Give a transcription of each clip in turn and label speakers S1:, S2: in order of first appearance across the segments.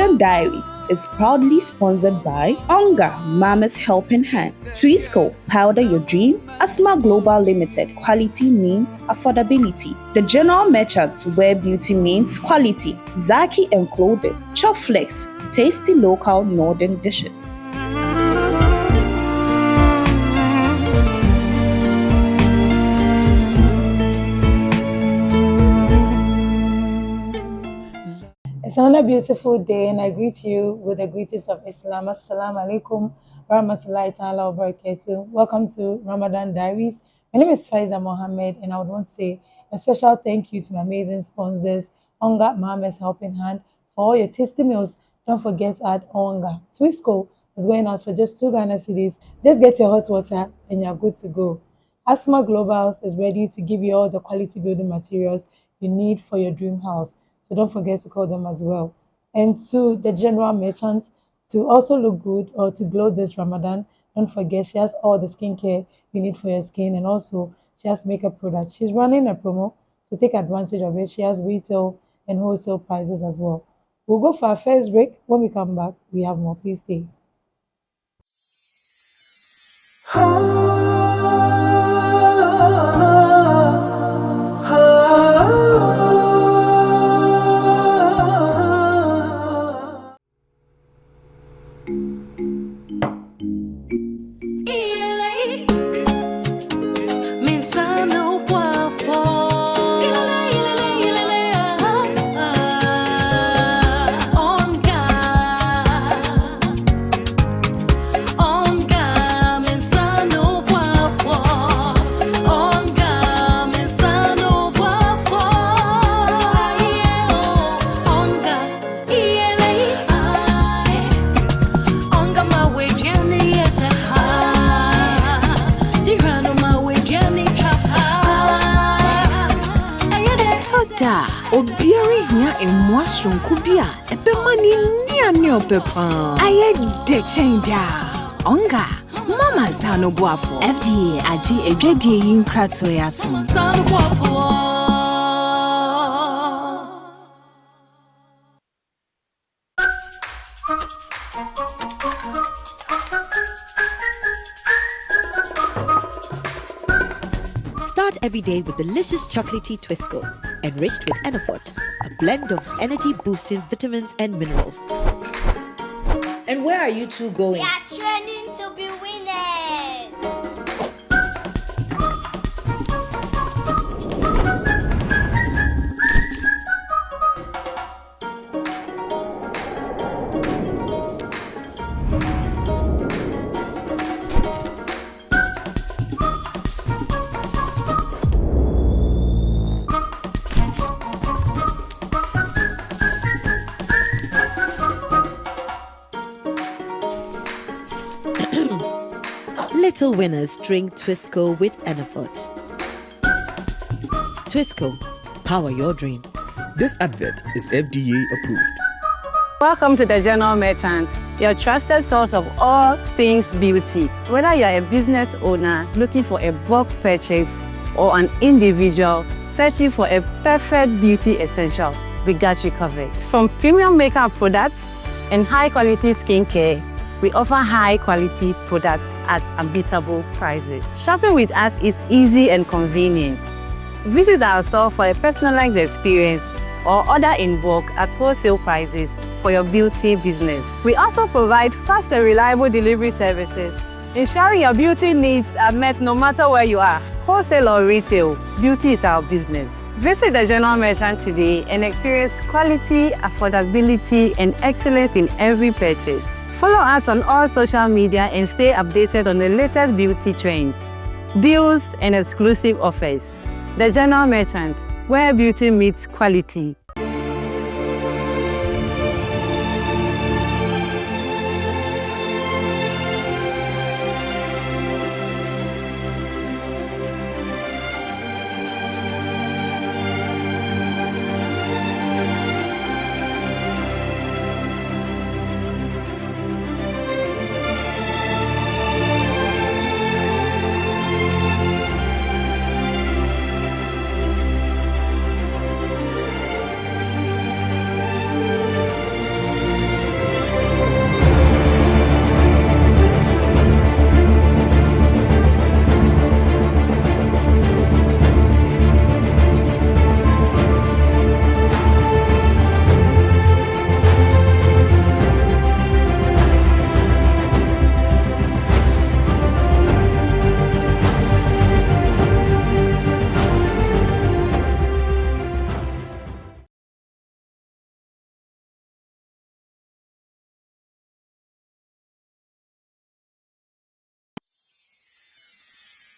S1: Ramadan Diaries is proudly sponsored by Onga, Mama's Helping Hand, Twisco, Powder Your Dream, Asma Global Limited, quality means affordability, The General Merchants, where beauty means quality, Zaki and Clothing, Chopflex, tasty local northern dishes.
S2: It's another beautiful day, and I greet you with the greetings of Islam. Assalamu alaikum warahmatullahi ta'ala wabarakatuh. Welcome to Ramadan Diaries. My name is Faiza Mohammed, and I would want to say a special thank you to my amazing sponsors, Onga Mohammed's Helping Hand, for all your tasty meals. Don't forget to add Onga. Twisco is going out for just 2 Ghana cedis. Just get your hot water, and you're good to go. Asma Globals is ready to give you all the quality building materials you need for your dream house. So don't forget to call them as well. And to the general merchant, to also look good or to glow this Ramadan, don't forget she has all the skincare you need for your skin, and also she has makeup products. She's running a promo, so take advantage of it. She has retail and wholesale prices as well. We'll go for our first break. When we come back, we have more. Please stay.
S3: Obiari hia emwasron kubia ebemani ni opepa aye de chenja onga mama sano boafo FDA agi edwadie yin krato yaso sano boafo.
S4: Start every day with delicious chocolatey Twisco, enriched with Enafort, a blend of energy-boosting vitamins and minerals.
S5: And where are you two going?
S6: We are training to be winners.
S4: Little winners drink Twisco with Enafort. Twisco, power your dream.
S7: This advert is FDA approved.
S2: Welcome to the General Merchant, your trusted source of all things beauty. Whether you're a business owner looking for a bulk purchase or an individual searching for a perfect beauty essential, we got you covered. From premium makeup products and high-quality skincare, we offer high-quality products at unbeatable prices. Shopping with us is easy and convenient. Visit our store for a personalized experience or order in bulk at wholesale prices for your beauty business. We also provide fast and reliable delivery services, ensuring your beauty needs are met no matter where you are. Wholesale or retail, beauty is our business. Visit the General Merchant today and experience quality, affordability, and excellence in every purchase. Follow us on all social media and stay updated on the latest beauty trends, deals, and exclusive offers. The General Merchant, where beauty meets quality.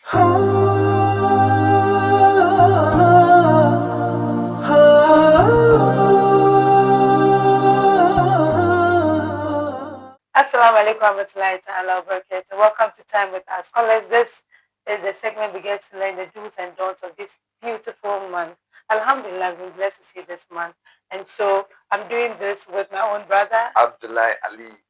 S2: Assalamu alaikum warahmatullahi ta'ala wabarakatuh. Welcome to Time with Our Scholars. This is the segment we get to learn the do's and don'ts of this beautiful month. Alhamdulillah, we're blessed to see this month. And so I'm doing this with my own brother.
S8: Abdullah Ali.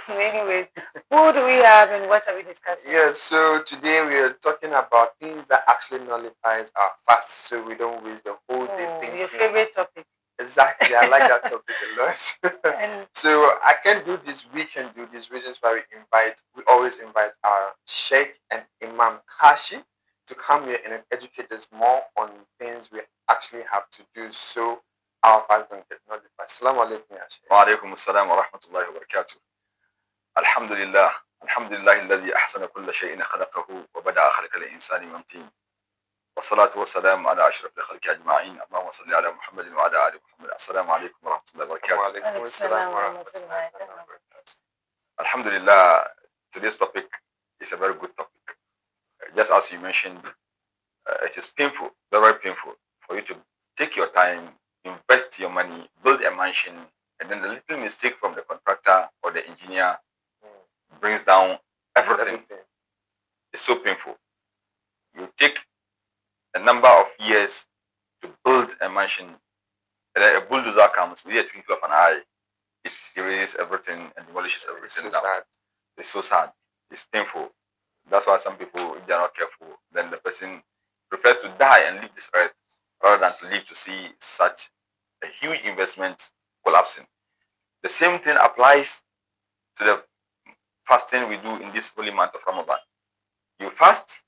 S2: Anyways, who do we have and what are we discussing?
S8: Yes, so today we are talking about things that actually nullifies our fast so we don't waste the whole day thinking.
S2: Your favorite topic.
S8: Exactly, I like that topic a lot. So I can do this, we can do this. Reasons why we always invite our Sheikh and Imam Kashi to come here and educate us more on things we actually have to do so our fast don't get nullified. Assalamu alaikum ya Sheikh.
S9: Wa alaikum assalam wa rahmatullahi wa barakatuh. Alhamdulillah. Alhamdulillah alladhi ahsana kulla shay'in khalaqahu wa bada'a khalqa al-insani min tin. والصلاة والسلام على أشرف الخلق أجمعين اللهم صل على محمد وعلى آل محمد السلام عليكم ورحمة الله وبركاته.
S8: وعليكم السلام ورحمة الله وبركاته.
S9: Alhamdulillah, today's topic is a very good topic. Just as you mentioned, it is painful, very painful for you to take your time, invest your money, build a mansion, and then the little mistake from the contractor or the engineer brings down everything. It's so painful. You take a number of years to build a mansion, and then a bulldozer comes with a twinkle of an eye. It erases everything and demolishes everything.
S8: It's so sad.
S9: It's so sad. It's painful. That's why some people, if they are not careful, then the person prefers to die and leave this earth rather than to live to see such a huge investment collapsing. The same thing applies to the fasting we do in this holy month of Ramadan. You fast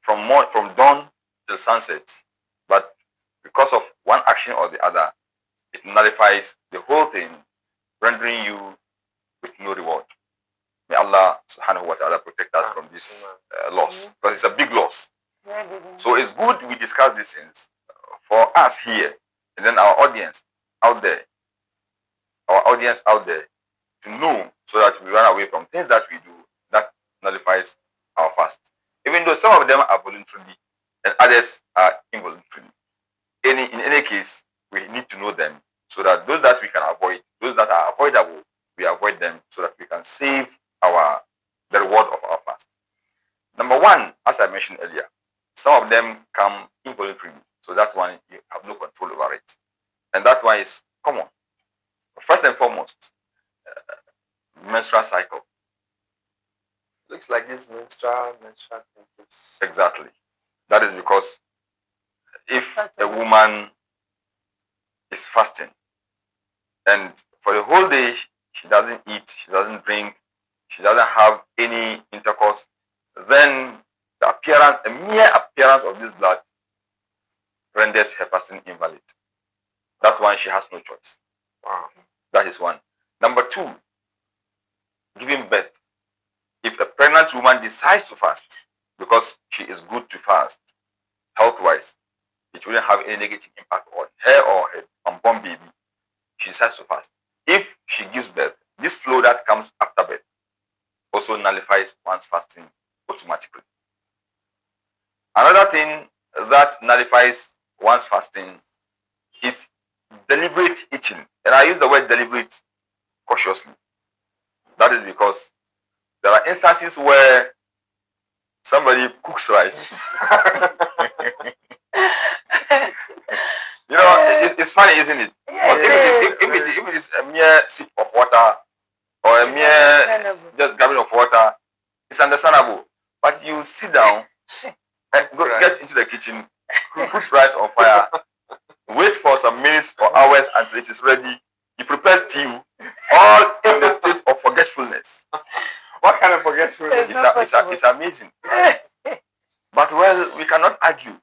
S9: from dawn till sunset, but because of one action or the other, it nullifies the whole thing, rendering you with no reward. May Allah subhanahu wa ta'ala protect us from this loss, because it's a big loss. So it's good we discuss these things for us here, and then our audience out there, to know, so that we run away from things that we do that nullifies our fast. Even though some of them are voluntarily and others are involuntarily. In any case, we need to know them so that those that we can avoid, those that are avoidable, we avoid them so that we can save the reward of our fast. Number one, as I mentioned earlier, some of them come involuntarily. So that one, you have no control over it. And that one is common. First and foremost, menstrual cycle.
S8: Looks like this menstrual thing.
S9: Exactly. That is because if a woman is fasting and for the whole day she doesn't eat, she doesn't drink, she doesn't have any intercourse, then the mere appearance of this blood renders her fasting invalid. That's why she has no choice.
S8: Wow.
S9: That is one. Number two, giving birth. If a pregnant woman decides to fast because she is good to fast, health-wise, it wouldn't have any negative impact on her or her unborn baby. She decides to fast. If she gives birth, this flow that comes after birth also nullifies one's fasting automatically. Another thing that nullifies one's fasting is deliberate eating. And I use the word deliberate cautiously. That is because there are instances where somebody cooks rice. It's funny, isn't it? If it is a mere sip of water or a mere just grabbing of water, it's understandable. But you sit down and get into the kitchen, put rice on fire, wait for some minutes or hours until it is ready. You prepare stew, all in the state of forgetfulness.
S8: What kind of forgetfulness?
S9: It's amazing. But well, we cannot argue.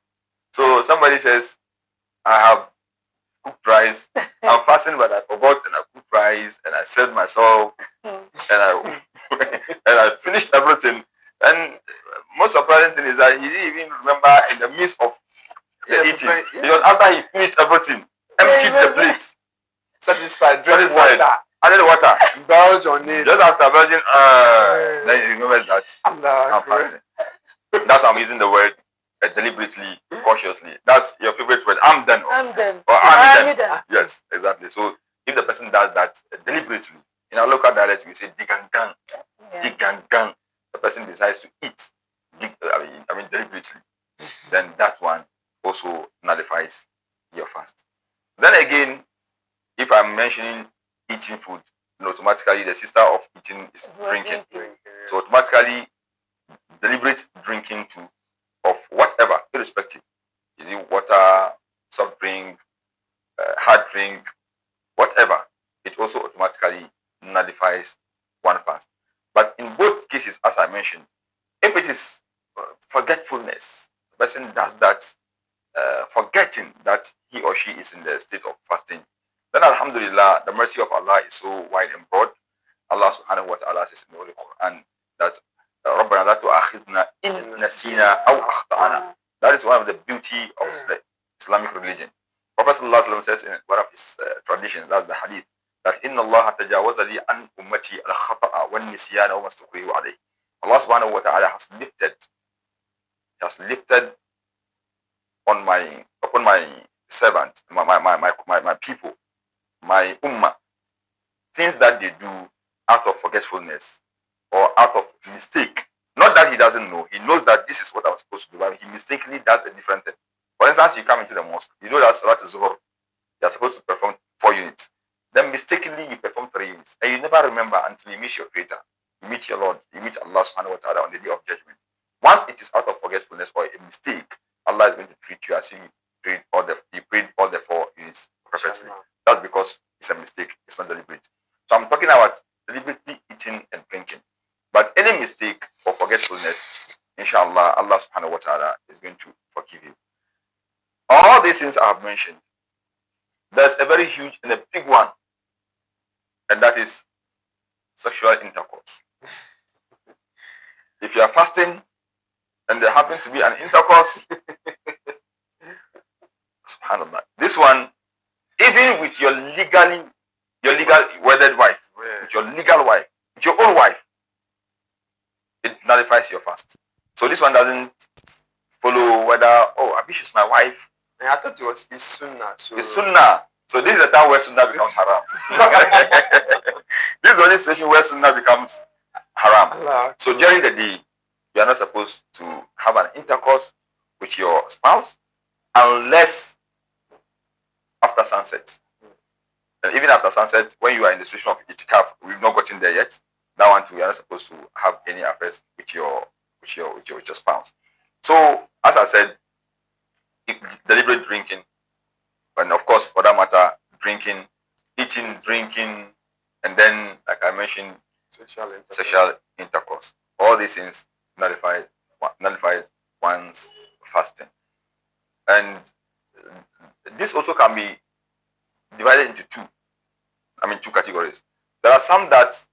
S9: So somebody says, I have cooked rice, I'm fasting, but I forgot and I cooked rice and I served myself and I finished everything. And most surprising thing is that he didn't even remember in the midst of the eating. It was after he finished everything, emptied the plate.
S8: Satisfied.
S9: Added water.
S8: Belge on it.
S9: Just after belching, then remembers that
S8: Allah
S9: I'm fasting. That's why I'm using the word deliberately, cautiously. That's your favorite word. I'm done. Or I'm done. Yes, exactly. So if the person does that deliberately, in our local dialect we say digangang. Digangang. The person decides to eat. I mean deliberately. Then that one also nullifies your fast. Then again, if I'm mentioning eating food, automatically the sister of eating is drinking. So automatically deliberate drinking too of whatever, irrespective. Is it water, soft drink, hard drink, whatever, it also automatically nullifies one fast. But in both cases, as I mentioned, if it is forgetfulness, the person does that forgetting that he or she is in the state of fasting, then alhamdulillah, the mercy of Allah is so wide and broad. Allah subhanahu wa ta'ala says in the Holy Quran that رَبَّنَا لَا تُؤَاخِذْنَا إِن نَسِينَا أَوْ أَخْطَأْنَا. That is one of the beauty of the Islamic religion. Prophet ﷺ says in one of his traditions, that's the hadith, that إِنَّ اللَّهَ تَجَاوَزَ لِي عَنْ أُمَّتِي الْخَطَأَ وَالنِّسْيَانَ وَمَا اسْتُكْرِهُ عَلَيْهِ. Allah subhanahu wa ta'ala has lifted upon my servant, my people, my ummah, things that they do out of forgetfulness or out of mistake. Not that he doesn't know, he knows that this is what I'm supposed to do, but he mistakenly does a different thing. For instance, you come into the mosque, you know that Salat Zuhur, you're supposed to perform 4 units. Then mistakenly you perform 3 units, and you never remember until you meet your Creator, you meet your Lord, you meet Allah subhanahu wa ta'ala on the day of judgment. Once it is out of forgetfulness or a mistake, Allah is going to treat you as if you prayed all the 4 units perfectly. That's because it's a mistake, it's not deliberate. So I'm talking about deliberately eating and drinking. But any mistake or forgetfulness, inshallah, Allah subhanahu wa ta'ala is going to forgive you. All these things I have mentioned, there's a very huge and a big one, and that is sexual intercourse. If you are fasting and there happens to be an intercourse, subhanallah, this one, even with your legal wedded wife, with your legal wife, with your own wife, it nullifies your fast. So this one doesn't follow whether, oh, Abish is my wife.
S8: And I thought it's sunnah.
S9: It's sunnah. So this is the time where sunnah becomes haram. This is the only situation where sunnah becomes haram.
S8: Allah.
S9: So during the day, you are not supposed to have an intercourse with your spouse unless after sunset. And even after sunset, when you are in the situation of itikaf, we've not gotten there yet. That one too, you are not supposed to have any affairs with your spouse. So, as I said, deliberate drinking, and of course, for that matter, drinking, eating, drinking, and then, like I mentioned, sexual intercourse. All these things nullifies one's fasting. And this also can be divided into two categories. There are some that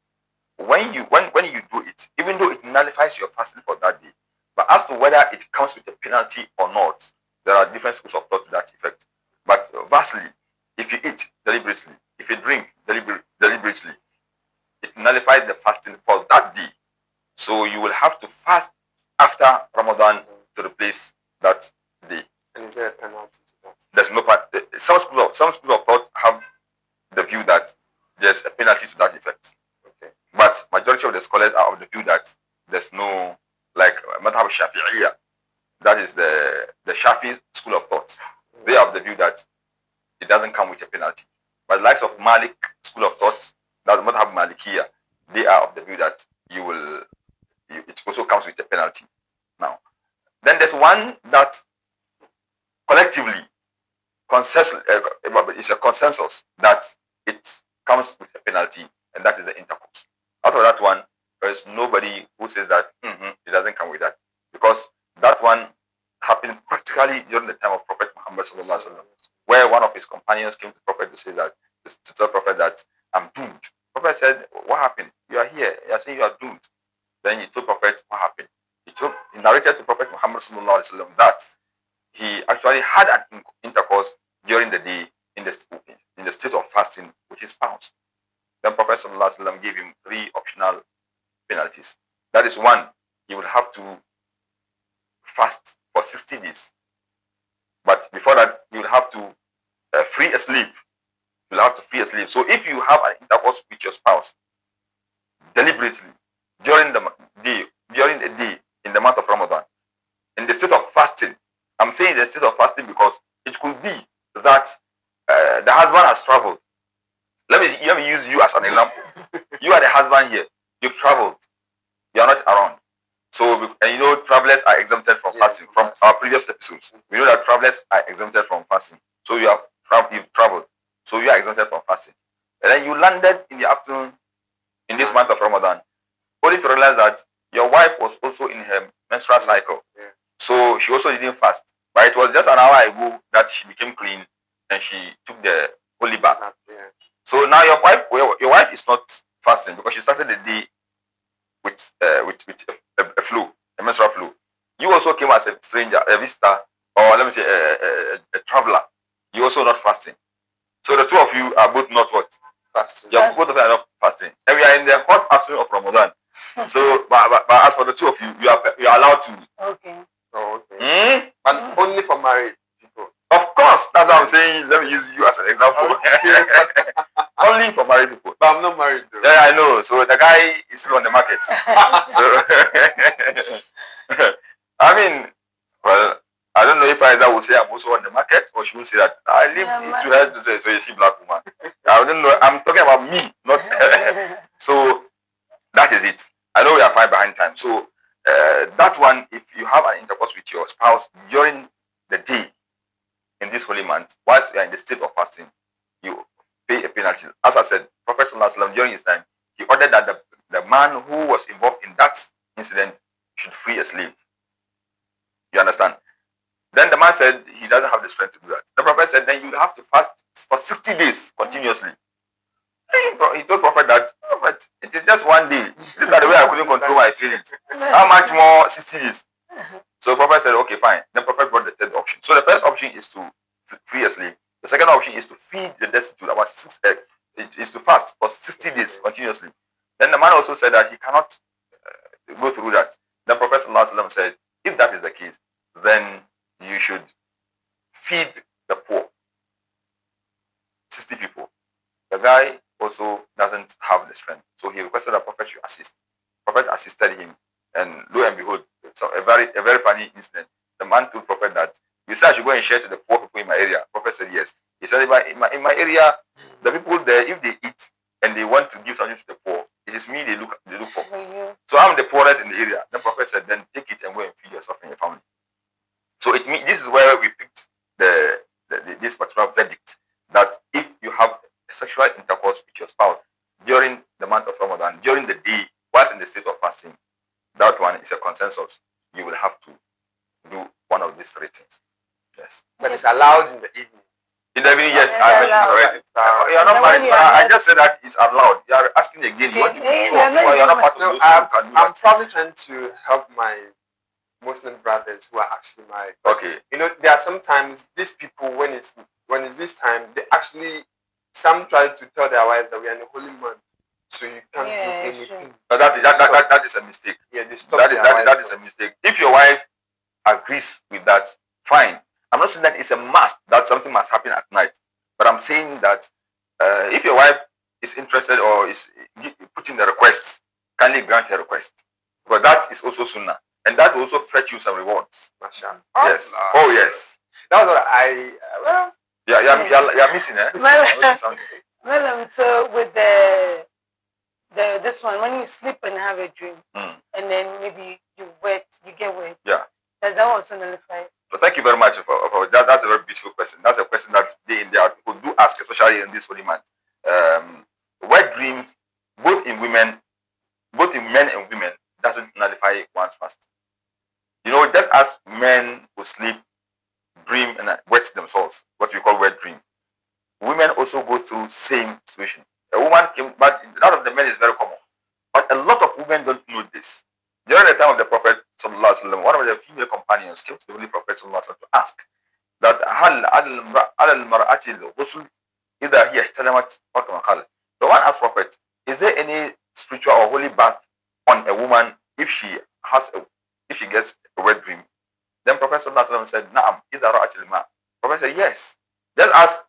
S9: when you do it, even though it nullifies your fasting for that day, but as to whether it comes with a penalty or not, there are different schools of thought to that effect. But vastly, if you eat deliberately, if you drink deliberately, it nullifies the fasting for that day. So you will have to fast after Ramadan to replace that day.
S8: And is there a penalty to that?
S9: There's no part. Some schools of thought have the view that there's a penalty to that effect.
S8: Okay.
S9: But majority of the scholars are of the view that there's no, like Madhab Shafi'iyya, that is the Shafi school of thought. They have the view that it doesn't come with a penalty. But the likes of Malik school of thought, that Madhab Malikiyya, they are of the view that it also comes with a penalty. Now, then there's one that collectively it's a consensus that it comes with a penalty, and that is the intercourse. After that one, there is nobody who says that it doesn't come with that, because that one happened practically during the time of Prophet Muhammad sallallahu alaihi wasallam, where one of his companions came to Prophet to say that, to tell Prophet that I'm doomed. Prophet said, "What happened? You are here. You are saying you are doomed." Then he told Prophet what happened. He narrated to Prophet Muhammad sallallahu alaihi wasallam that he actually had an intercourse during the day in the state of fasting with his spouse. Then Prophet sallallahu alaihi wasallam gave him 3 optional penalties. That is one. He will have to fast for 60 days. But before that, you will have to free a slave. You will have to free a slave. So if you have an intercourse with your spouse deliberately during the day in the month of Ramadan, in the state of fasting, I'm saying the state of fasting because it could be that the husband has traveled. Let me use you as an example. You are the husband here. You've traveled. You are not around. So, and you know, travelers are exempted from fasting. From our previous episodes, we know that travelers are exempted from fasting. So you've traveled. So you are exempted from fasting. And then you landed in the afternoon in this month of Ramadan, only to realize that your wife was also in her menstrual cycle. So she also didn't fast. But it was just an hour ago that she became clean and she took the holy bath. So now your wife is not fasting because she started the day with a flu, a menstrual flu. You also came as a stranger, a visitor, or let me say a traveler. You also not fasting. So the two of you are both not what? Fasting. Both of you are not fasting. And we are in the hot afternoon of Ramadan. So, but as for the two of you, you are allowed to.
S2: Okay.
S8: Oh, okay. But only for married people.
S9: Of course, that's what I'm saying. Let me use you as an example. Only for married people.
S8: But I'm not married though.
S9: Yeah, I know. So the guy is still on the market. So I mean, well, I don't know if Aiza will say I'm also on the market, or she will say that I leave it to her to say, so you see black woman. I don't know. I'm talking about me, not so that is it. I know we are far behind time. So that one, if you have an intercourse with your spouse during the day in this holy month, whilst you are in the state of fasting, you pay a penalty. As I said, Prophet ﷺ, during his time, he ordered that the man who was involved in that incident should free a slave. You understand? Then the man said he doesn't have the strength to do that. The Prophet said, then you have to fast for 60 days continuously. He told Prophet that, but it is just one day. Look at the way I couldn't control my feelings. How much more 60 days? So the Prophet said, okay, fine. The Prophet brought the third option. So the first option is to free a slave. The second option is to feed the destitute. Is to fast for 60 days continuously. Then the man also said that he cannot go through that. Then Prophet ﷺ said, if that is the case, then you should feed the poor. 60 people. The guy also doesn't have the strength. So he requested that Prophet should assist. Prophet assisted him. And lo and behold, so a very funny incident. The man told Prophet that, you said I should go and share to the poor people in my area. Prophet said yes. He said, in my area, the people there, if they eat and they want to give something to the poor, it is me they look for. So I'm the poorest in the area. The Prophet said, then take it and go and feed yourself and your family. So it means this is where we picked this particular verdict, that if you have a sexual intercourse with your spouse during the month of Ramadan, during the day, whilst in the state of fasting, that one is a consensus. You will have to do one of these three things. Yes.
S8: But it's allowed in the evening.
S9: In the evening, yes, I mentioned it already. You are not married. I just said that it's allowed. You are asking again. You want to be sure you are not part of those who can do that.
S8: I'm probably trying to help my Muslim brothers who are actually married.
S9: Okay.
S8: You know, there are sometimes these people when it's this time, they actually some try to tell their wives that we are in a holy month, so you can't do anything.
S9: Sure. But that is a mistake.
S8: Yeah, they stop
S9: that is a mistake. If your wife agrees with that, fine. I'm not saying that it's a must that something must happen at night, but I'm saying that if your wife is interested or is putting the request, kindly grant her request, because that is also sunnah. And that will also fetch you some rewards. Yes. Oh, yes.
S8: That's what I. Well.
S9: Yeah, you're missing, eh?
S2: Well, so with the this one, when you sleep and have a dream, and then maybe you get wet.
S9: Yeah.
S2: Does that also nullify?
S9: So thank you very much for that. That's a very beautiful question. That's a question that people do ask, especially in this holy month. Wet dreams, both in men and women, doesn't nullify one's fast. You know, just as men who sleep, dream, and wet themselves, what we call wet dream, women also go through same situation. A woman came, but that of the men is very common. But a lot of women don't know this. During the time of the Prophet ﷺ, one of the female companions came to the Holy Prophet ﷺ to ask that the one asked Prophet, is there any spiritual or holy bath on a woman if she gets a wet dream, then Prophet Sallallahu said, "Naam, idha ra'at al-ma." Prophet said, "Yes." Just as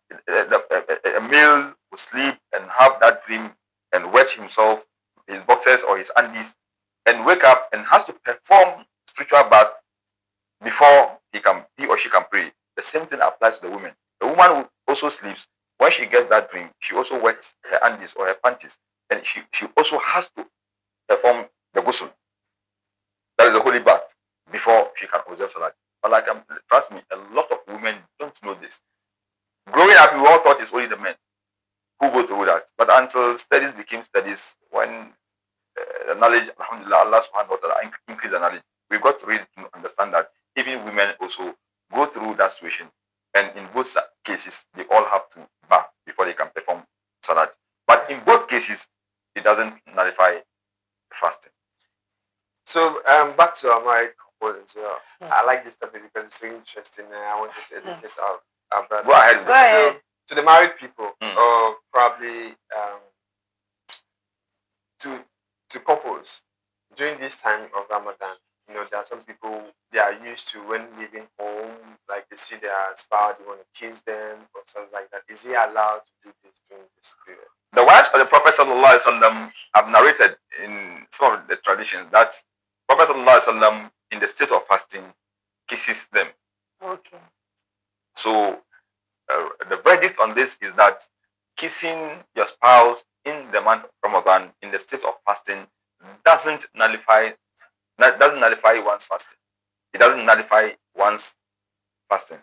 S9: a male will sleep and have that dream and wet himself, his boxers or his undies, and wake up and has to perform spiritual bath before he or she can pray. The same thing applies to the woman. The woman who also sleeps, when she gets that dream, she also wets her undies or her panties, and she also has to perform the ghusl. That is a holy bath before she can observe salat. But like, trust me, a lot of women don't know this. Growing up, we all thought it's only the men who go through that. But until studies became studies, when the knowledge, alhamdulillah, Allah subhanahu wa ta'ala increased the knowledge, we got to really understand that even women also go through that situation. And in both cases, they all have to bath before they can perform salat. But in both cases, it doesn't nullify fasting.
S8: So back to our married couple as well. I like this topic because it's so interesting, and I want to educate our brothers.
S9: Go ahead.
S8: So to the married people, or probably to couples during this time of Ramadan, you know, there are some people, they are used to when leaving home, like they see their spouse, they want to kiss them or something like that. Is he allowed to do this during this period?
S9: The wives of the Prophet Sallallahu Alaihi Wasallam have narrated in some of the traditions that Prophet Sallallahu Alaihi Wasallam, in the state of fasting, kisses them.
S2: Okay.
S9: So the verdict on this is that kissing your spouse in the month of Ramadan in the state of fasting doesn't nullify one's fasting. It doesn't nullify one's fasting.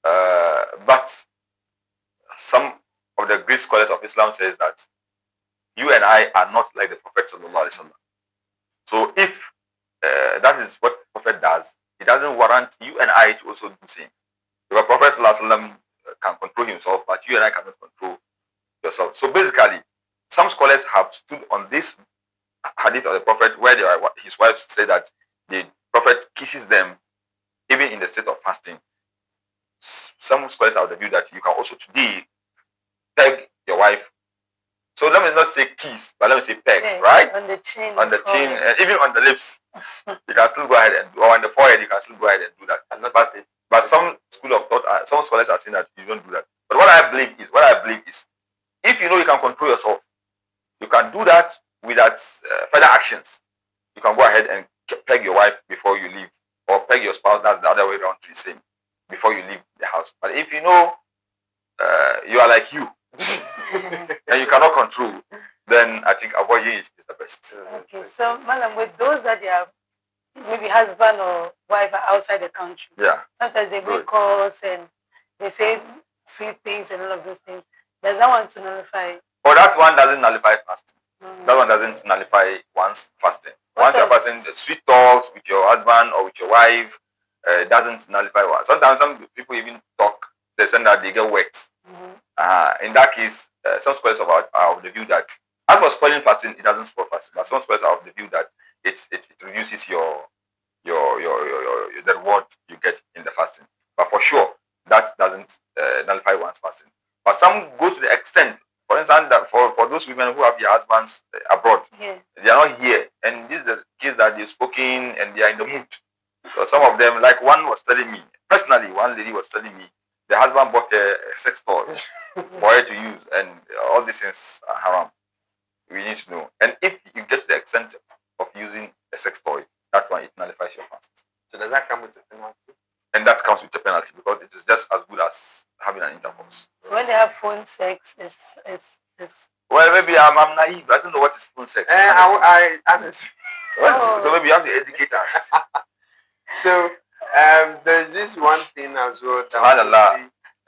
S9: But some of the great scholars of Islam says that you and I are not like the Prophet Sallallahu Alaihi Wasallam. So if that is what the Prophet does, it doesn't warrant you and I to also do the same. The Prophet Sallallahu Alaihi Wasallam can control himself, but you and I cannot control yourself. So basically, some scholars have stood on this hadith of the Prophet where his wife said that the Prophet kisses them even in the state of fasting. Some scholars have the view that you can also today peg your wife. So let me not say kiss, but let me say peg, right?
S2: On the chin.
S9: On the chin, and even on the lips. You can still go ahead and do, or on the forehead, you can still go ahead and do that. But some school of thought, some scholars are saying that you don't do that. But what I believe is, if you know you can control yourself, you can do that without further actions. You can go ahead and peg your wife before you leave, or peg your spouse. That's the other way around to the same, before you leave the house. But if you know you are like you, and you cannot control, then I think avoiding is the best.
S2: Okay, so madam, with those that they are maybe husband or wife are outside the country, sometimes they make calls and they say sweet things and all of those things. Does that one to nullify?
S9: Oh, that one doesn't nullify fasting. That one doesn't nullify one's fasting. Once you're fasting, the sweet talks with your husband or with your wife doesn't nullify one. Sometimes some people even talk, they say that they get wet. In that case, some scholars are of the view that, as for spoiling fasting, it doesn't spoil fasting. But some scholars are of the view that it reduces the reward you get in the fasting. But for sure, that doesn't nullify one's fasting. But some go to the extent, for instance, that for those women who have their husbands abroad, they are not here, and this is the case that they've spoken and they are in the mood. So some of them, like one was telling me personally, one lady was telling me the husband bought a sex toy for her to use, and all these things are haram. We need to know. And if you get to the extent of using a sex toy, that one, it nullifies your fast.
S8: So does that come with a penalty?
S9: And that comes with a penalty because it is just as good as having an intercourse.
S2: So when they have phone sex, it's
S9: well, maybe I'm naive. I don't know what is phone sex.
S8: I honestly.
S9: So maybe you have to educate us.
S8: So there's this one thing as well.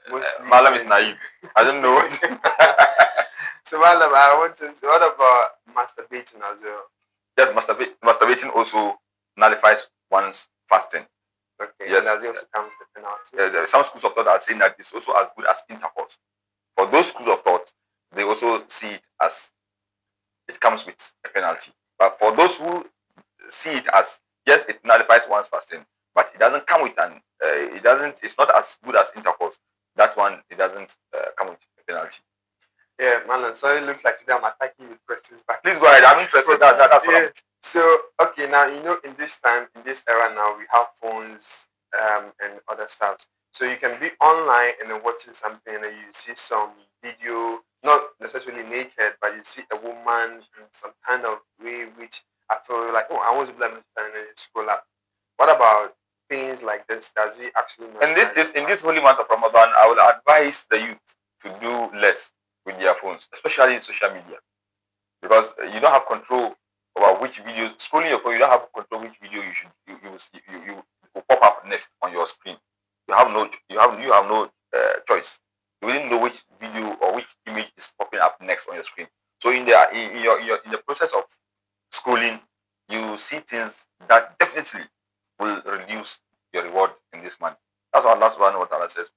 S9: Mostly Malam is naive. I don't know.
S8: So Malam, I want to say, what about masturbating as well?
S9: Yes, masturbating also nullifies one's fasting.
S8: Okay.
S9: Yes.
S8: Does it also come with a penalty?
S9: There are some schools of thought are saying that it's also as good as intercourse. For those schools of thought, they also see it as it comes with a penalty. But for those who see it as, yes, it nullifies one's fasting, but it doesn't come with it's not as good as intercourse. That one, it doesn't come with a penalty.
S8: Yeah, man, sorry, it looks like today I'm attacking with questions back.
S9: Please go ahead. I'm interested. That's what
S8: So okay, now in this time, in this era now, we have phones and other stuff. So you can be online and then watching something and then you see some video, not necessarily naked, but you see a woman in some kind of way which I feel like, oh, I was blind and then you scroll up. What about things like this? Does he actually
S9: In this holy month of Ramadan, I would advise the youth to do less with their phones, especially in social media, because you don't have control over which video. Scrolling your phone, you don't have control which video you will see, you will pop up next on your screen. You have no choice. You wouldn't know which video or which image is popping up next on your screen. So in the process of scrolling, you see things that definitely will reduce your reward in this month. That's what Allah subhanahu wa ta'ala says.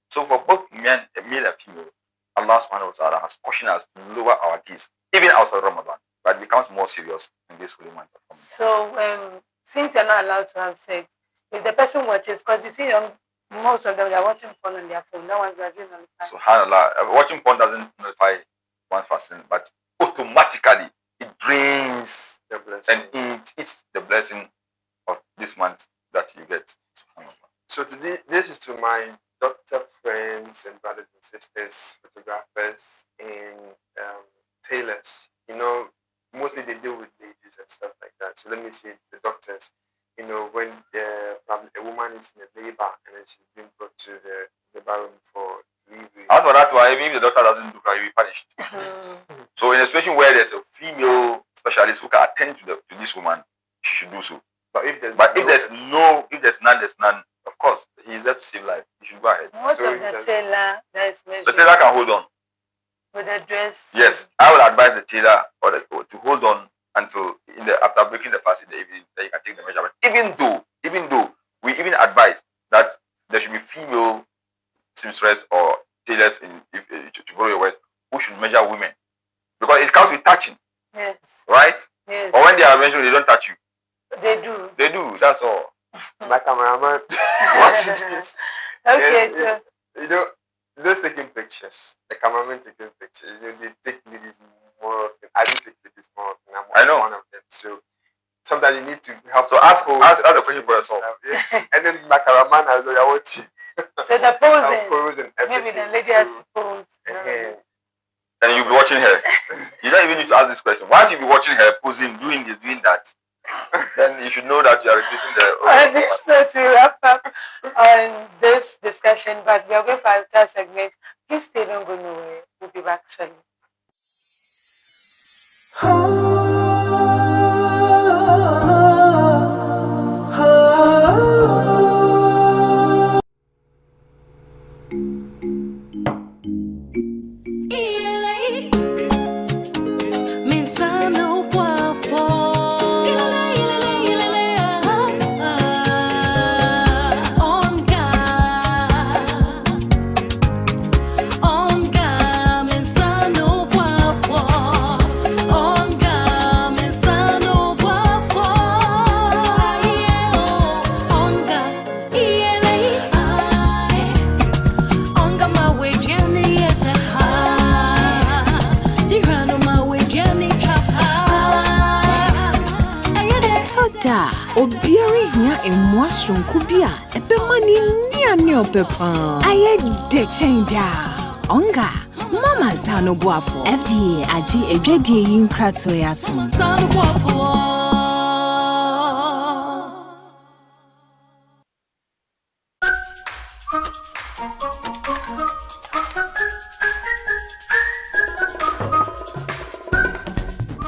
S9: So for both male and female, Allah subhanahu wa ta'ala has cautioned us to lower our gaze, even outside Ramadan, but it becomes more serious in this holy month of Ramadan.
S2: So since you're not allowed to have sex, if the person watches, because you see most of them, they're watching porn on their phone. That one doesn't nullify.
S9: SubhanAllah, watching porn doesn't nullify one's fasting, but automatically it drains
S8: the blessing.
S9: And it eats the blessing of this month that you get.
S8: So today, this is to my doctor friends and brothers and sisters, photographers and tailors. Mostly they deal with ladies and stuff like that. So let me say the doctors. When probably a woman is in a labor and then she's being brought to the labor room for delivery.
S9: As for that one, even if the doctor doesn't do that, you'll be punished. So in a situation where there's a female specialist who can attend to this woman, she should do so. But if there's none, of course, he is there to save life. You should go ahead.
S2: Most of the tailor that is measured.
S9: The tailor can hold on.
S2: With the dress.
S9: Yes, I would advise the tailor to hold on until after breaking the fast in the evening, then you can take the measurement. Even though we even advise that there should be female seamstress or tailors to borrow your word, who should measure women, because it comes with touching.
S2: Yes.
S9: Right?
S2: Yes.
S9: Or when they are measuring, they don't touch you.
S2: They do.
S9: They do. That's all.
S8: My cameraman watching this.
S2: Okay.
S8: Yes, those taking pictures, the cameraman taking pictures. They take ladies more often. I do take ladies more often.
S9: I know.
S8: One of them. So sometimes you need to help.
S9: So ask the question for yourself.
S8: Yes. And then my cameraman as well. I watch you.
S2: So the posing. Maybe the lady has to pose.
S9: Then you'll be watching her. You don't even need to ask this question. Once you'll be watching her posing, doing this, doing that, then you should know that you are reducing the.
S2: So to wrap up on this discussion, but we are going for our third segment. Please stay, don't go nowhere. We'll be back shortly.
S3: Obiari hia emwa sonko bia ebema ni ane opepa aye de chenja onga mama sano boafo FDA agi edwadie yin krato ya so sano boafo.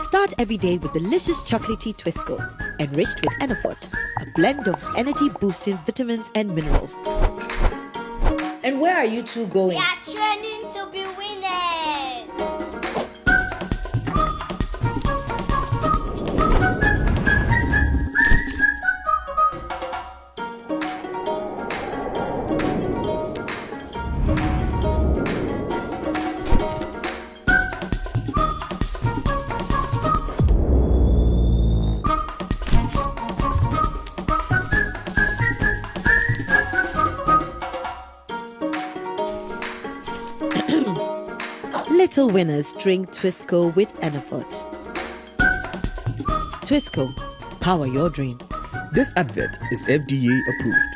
S4: Start every day with delicious chocolatey Twisco, enriched with Enafort, a blend of energy-boosting vitamins and minerals.
S5: And where are you two going?
S6: We are training to be winners.
S4: Little winners drink Twisco with Enafort. Twisco, power your dream.
S7: This advert is FDA approved.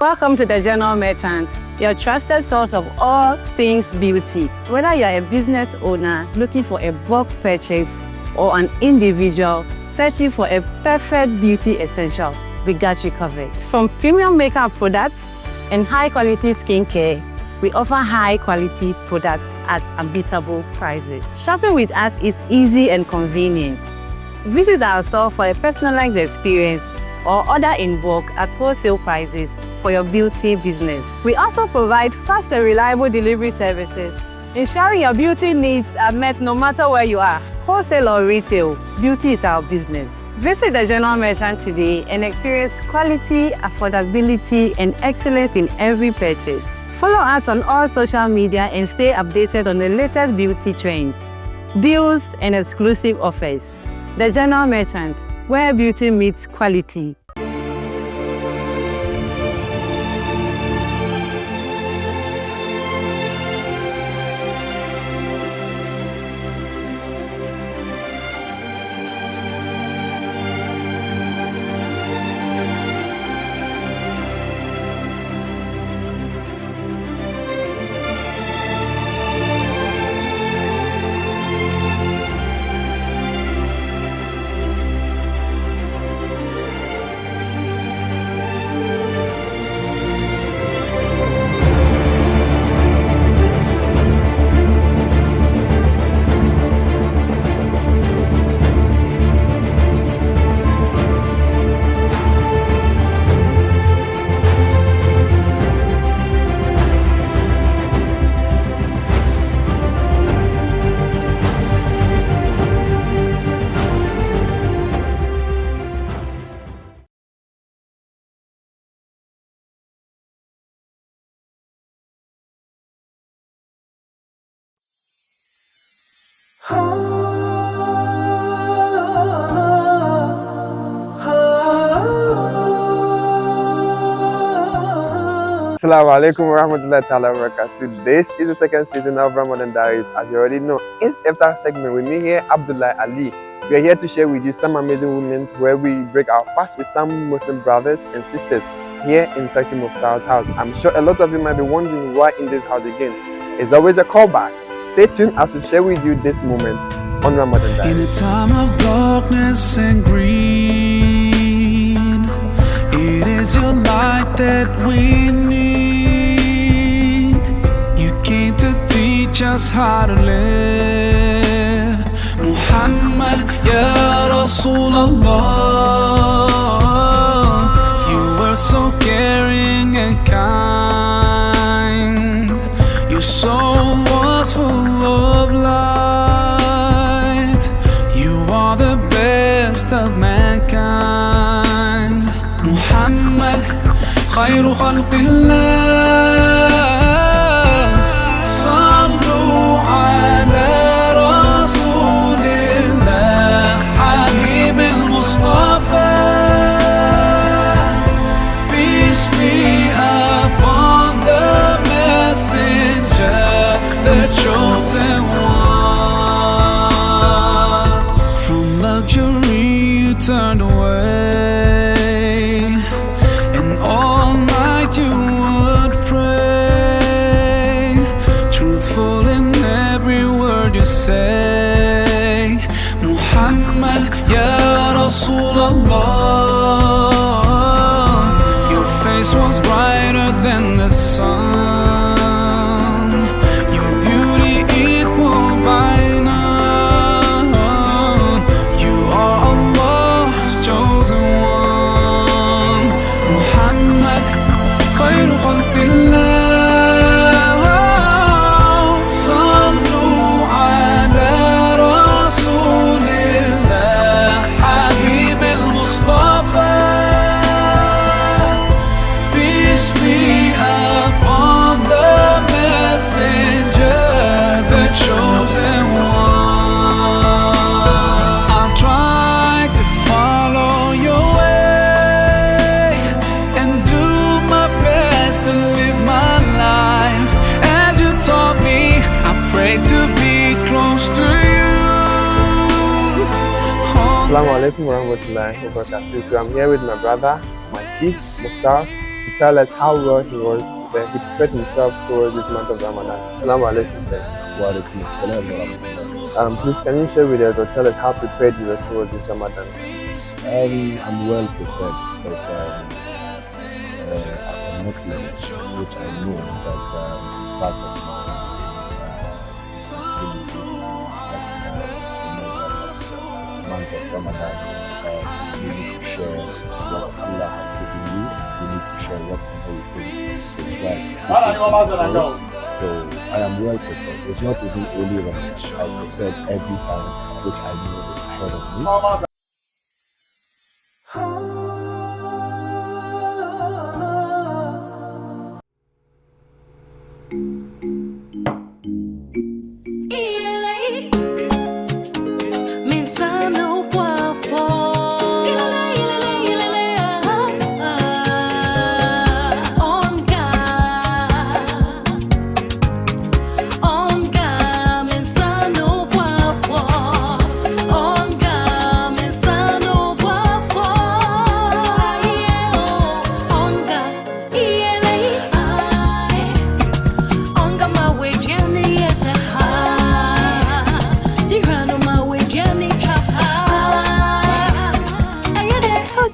S2: Welcome to the General Merchant, your trusted source of all things beauty. Whether you're a business owner looking for a bulk purchase or an individual searching for a perfect beauty essential, we got you covered. From premium makeup products and high-quality skincare, we offer high-quality products at unbeatable prices. Shopping with us is easy and convenient. Visit our store for a personalized experience or order in bulk at wholesale prices for your beauty business. We also provide fast and reliable delivery services, ensuring your beauty needs are met no matter where you are. Wholesale or retail, beauty is our business. Visit the General Merchant today and experience quality, affordability, and excellence in every purchase. Follow us on all social media and stay updated on the latest beauty trends, deals, and exclusive offers. The General Merchant, where beauty meets quality.
S8: Assalamu alaikum wa rahmatullahi ta'ala wa barakatuh. This is the second season of Ramadan Diaries. As you already know, it's after segment with me here, Abdullah Ali. We are here to share with you some amazing moments where we break our fast with some Muslim brothers and sisters here in Sarki Mukhtar's house. I'm sure a lot of you might be wondering why in this house again. It's always a callback. Stay tuned as we share with you this moment on Ramadan Diaries.
S10: In a time of darkness and greed, it is your light that we need. You came to teach us how to live. Muhammad, Ya Rasulallah, you were so caring and kind. Your soul was full of light. You are the best of mankind. Muhammad, khayru khalqillah. Sallu ala Rasulillah, Habib al-Mustafa. Peace be upon the messenger, the chosen one. From luxury you turned away, and all night you would pray, truthful in every word you say. Muhammad, Ya Rasulallah, your face was brighter than the sun, your beauty equal by none. You are Allah's chosen one. Muhammad, khayru khalqillah. Sallu ala Rasulillah, Habib al-Mustafa. Peace be upon
S8: Assalamu alaikum warahmatullahi wabarakatuh. So I'm here with my brother, my chief, Mukhtar, to tell us how well he prepared himself towards this month of Ramadan. Assalamu alaikum.
S11: Wa alaikum assalam wa rahmatullah.
S8: Please, can you share with us or tell us how prepared you were towards this Ramadan?
S11: I'm well prepared because as a Muslim, which I know that is part of my responsibilities as you know that as the month of Ramadan, you need to share what Allah has given you. You need to share what everything is right. So I am well prepared. It's not even only Ramadan. I prepared every time, which I know is ahead of me.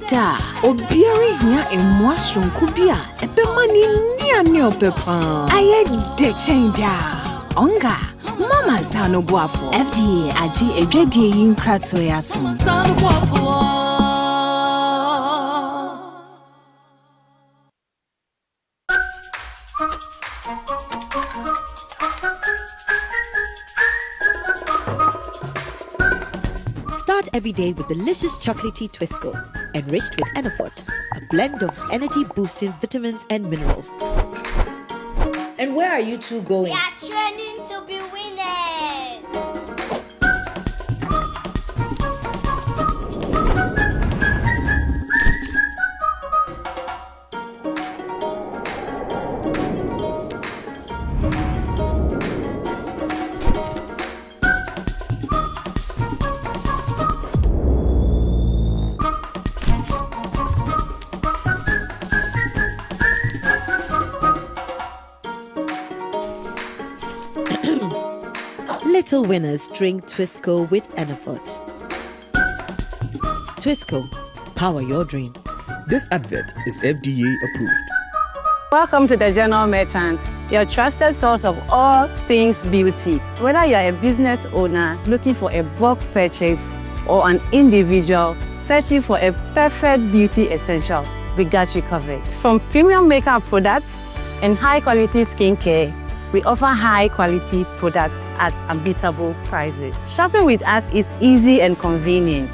S3: Da obiari hia emwasron kubia ebemani ni ane opepa aye de chenja onga mama sano boafo FDA agi edwadie yin krato ya so sano boafo.
S4: Start every day with delicious chocolatey Twisco, enriched with Enafort, a blend of energy-boosting vitamins and minerals.
S5: And where are you two going?
S6: We are training to be winners.
S4: Little winners drink Twisco with Enafort. Twisco, power your dream.
S7: This advert is FDA approved.
S2: Welcome to the General Merchant, your trusted source of all things beauty. Whether you are a business owner looking for a bulk purchase or an individual searching for a perfect beauty essential, we got you covered. From premium makeup products and high-quality skincare, we offer high-quality products at unbeatable prices. Shopping with us is easy and convenient.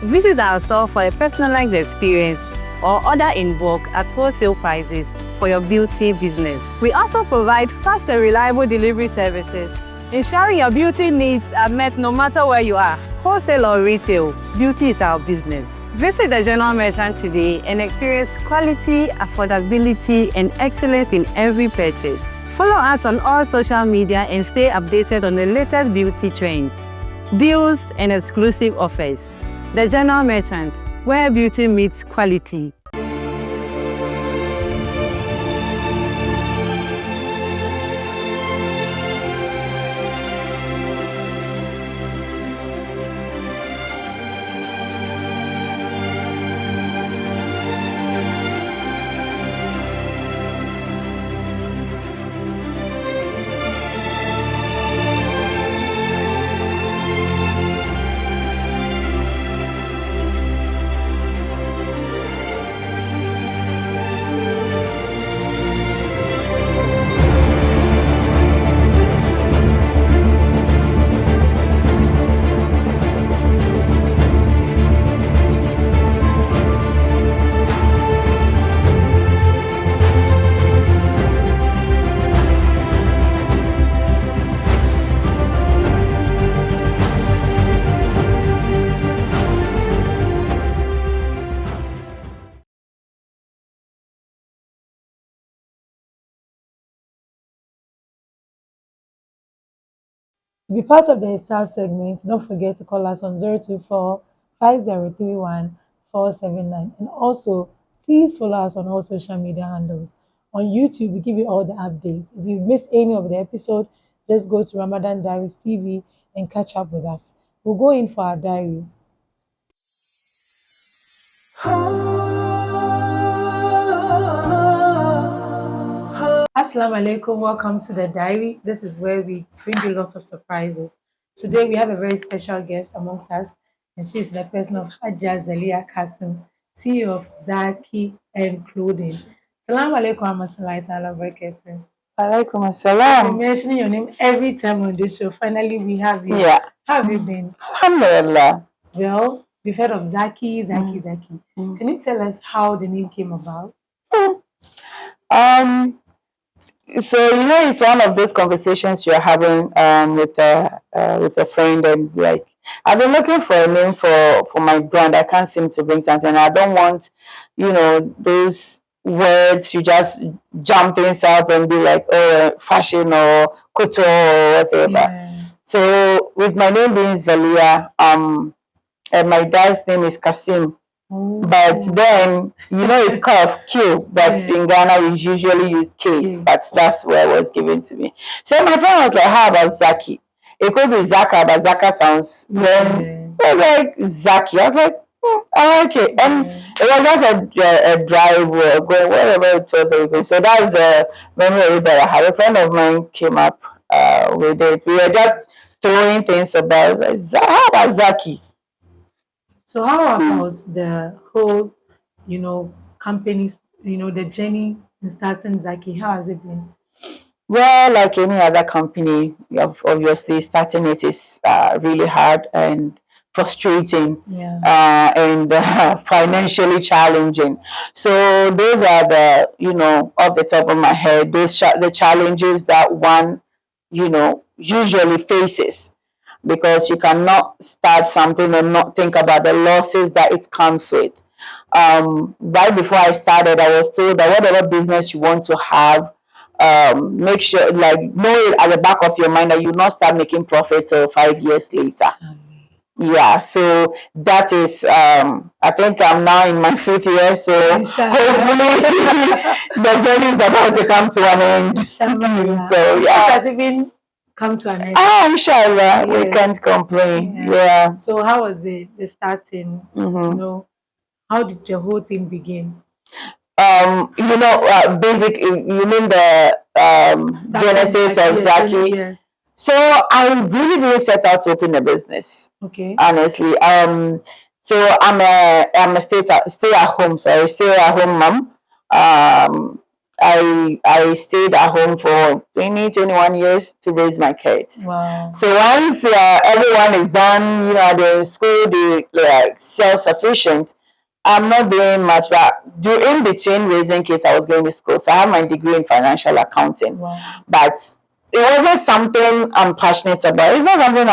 S2: Visit our store for a personalized experience or order in bulk at wholesale prices for your beauty business. We also provide fast and reliable delivery services, ensuring your beauty needs are met no matter where you are. Wholesale or retail, beauty is our business. Visit the General Merchant today and experience quality, affordability, and excellence in every purchase. Follow us on all social media and stay updated on the latest beauty trends, deals, and exclusive offers. The General Merchant, where beauty meets quality.
S12: To be part of the entire segment, don't forget to call us on 024 5031-479. And also, please follow us on all social media handles. On YouTube, we give you all the updates. If you've missed any of the episode, just go to Ramadan Diaries TV and catch up with us. We'll go in for our diary. Assalamu alaikum, welcome to the diary. This is where we bring you lots of surprises. Today we have a very special guest amongst us, and she is the person of Hajia Zalia Kasim, CEO of Zaki and Clothing. Assalamu alaikum warahmatullahi ta'ala barakatuh.
S2: Alaikum
S12: I've
S2: assalam.
S12: been mentioning your name every time on this show. Finally, we have you.
S2: Yeah.
S12: How have you been?
S2: Alhamdulillah.
S12: Well, we've heard of Zaki. Can you tell us how the name came about?
S2: So it's one of those conversations you're having with a friend, and like, I've been looking for a name for my brand. I can't seem to bring something. I don't want those words you just jump things up and be like, oh, fashion or couture or whatever.
S12: Yeah.
S2: So with my name being Zalia, and my dad's name is Kasim. But then, it's called Q, but in Ghana we usually use K, but that's where it was given to me. So my friend was like, how about Zaki? It could be Zaka, but Zaka sounds, then I was like, Zaki. I was like, I like it. And it was just a drive or going, whatever it was. Everything. So that's the memory that I had. A friend of mine came up with it. We were just throwing things about, like, how about Zaki?
S12: So how about the whole, companies, the journey in starting Zaki? How has it been?
S2: Well, like any other company, obviously starting it is really hard and frustrating, and financially challenging. So those are the, off the top of my head, the challenges that one, usually faces, because you cannot start something and not think about the losses that it comes with. Right before I started, I was told that whatever business you want to have, make sure, like, know it at the back of your mind that you not start making profit till 5 years later. Yeah, so that is, I think I'm now in my 5th year, so hopefully the journey is about to come to an end. So yeah.
S12: Has it been come to an end?
S2: Inshallah, we can't complain. Yeah.
S12: So how was the starting? How did the whole thing begin?
S2: Basic. You mean the genesis of Zaki?
S12: Yes.
S2: So I really didn't set out to open a business.
S12: Okay.
S2: Honestly, so I'm a stay at home. Sorry, stay at home mom. I stayed at home for 21 years to raise my kids.
S12: Wow.
S2: So once everyone is done, they're in school, they're self-sufficient. I'm not doing much, but in between raising kids, I was going to school. So I have my degree in financial accounting.
S12: Wow.
S2: But it wasn't something I'm passionate about. It's not something